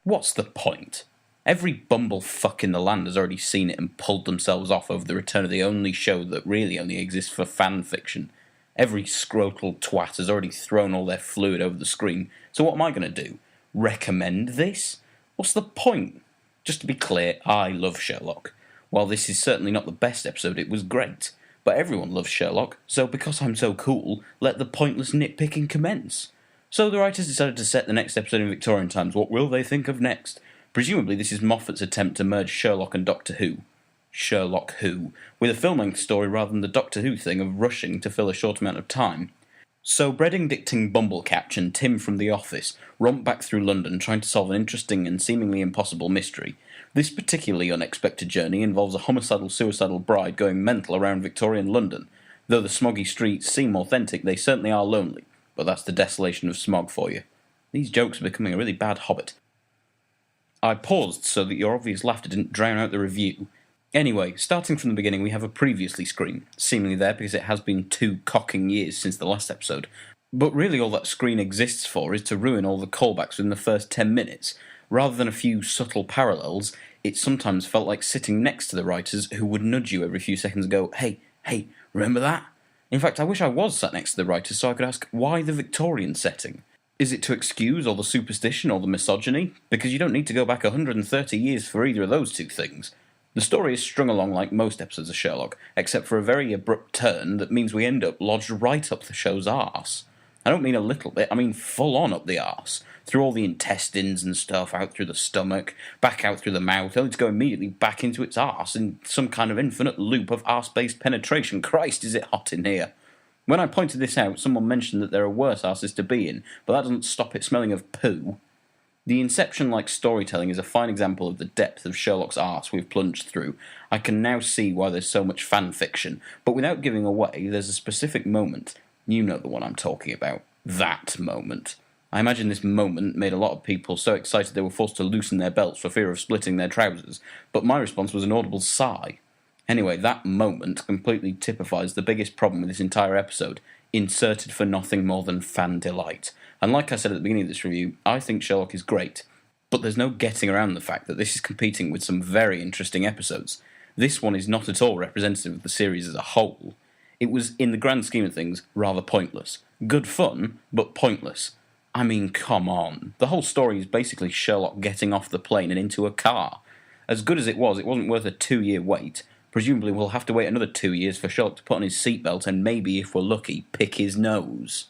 What's the point? Every bumblefuck in the land has already seen it and pulled themselves off over the return of the only show that really only exists for fan fiction. Every scrotal twat has already thrown all their fluid over the screen, so what am I going to do? Recommend this? What's the point? Just to be clear, I love Sherlock. While this is certainly not the best episode, it was great. But everyone loves Sherlock, so because I'm so cool, let the pointless nitpicking commence. So the writers decided to set the next episode in Victorian times. What will they think of next? Presumably this is Moffat's attempt to merge Sherlock and Doctor Who. Sherlock Who, with a film-length story rather than the Doctor Who thing of rushing to fill a short amount of time. So bread-addicting Bumblecatch and Tim from The Office romp back through London trying to solve an interesting and seemingly impossible mystery. This particularly unexpected journey involves a homicidal-suicidal bride going mental around Victorian London. Though the smoggy streets seem authentic, they certainly are lonely. But that's the desolation of smog for you. These jokes are becoming a really bad hobbit. I paused so that your obvious laughter didn't drown out the review. Anyway, starting from the beginning, we have a previously screen, seemingly there because it has been 2 cocking years since the last episode. But really all that screen exists for is to ruin all the callbacks within the first 10 minutes. Rather than a few subtle parallels, it sometimes felt like sitting next to the writers who would nudge you every few seconds and go, hey, remember that? In fact, I wish I was sat next to the writers so I could ask, why the Victorian setting? Is it to excuse all the superstition or the misogyny? Because you don't need to go back 130 years for either of those two things. The story is strung along like most episodes of Sherlock, except for a very abrupt turn that means we end up lodged right up the show's arse. I don't mean a little bit, I mean full on up the arse. Through all the intestines and stuff, out through the stomach, back out through the mouth, only to go immediately back into its arse in some kind of infinite loop of arse-based penetration. Christ, is it hot in here. When I pointed this out, someone mentioned that there are worse arses to be in, but that doesn't stop it smelling of poo. The Inception-like storytelling is a fine example of the depth of Sherlock's arse we've plunged through. I can now see why there's so much fan fiction, but without giving away, there's a specific moment. You know the one I'm talking about. That moment. I imagine this moment made a lot of people so excited they were forced to loosen their belts for fear of splitting their trousers, but my response was an audible sigh. Anyway, that moment completely typifies the biggest problem with this entire episode, inserted for nothing more than fan delight. And like I said at the beginning of this review, I think Sherlock is great, but there's no getting around the fact that this is competing with some very interesting episodes. This one is not at all representative of the series as a whole. It was, in the grand scheme of things, rather pointless. Good fun, but pointless. I mean, come on. The whole story is basically Sherlock getting off the plane and into a car. As good as it wasn't worth a 2-year wait. Presumably we'll have to wait another 2 years for Sherlock to put on his seatbelt and maybe, if we're lucky, pick his nose.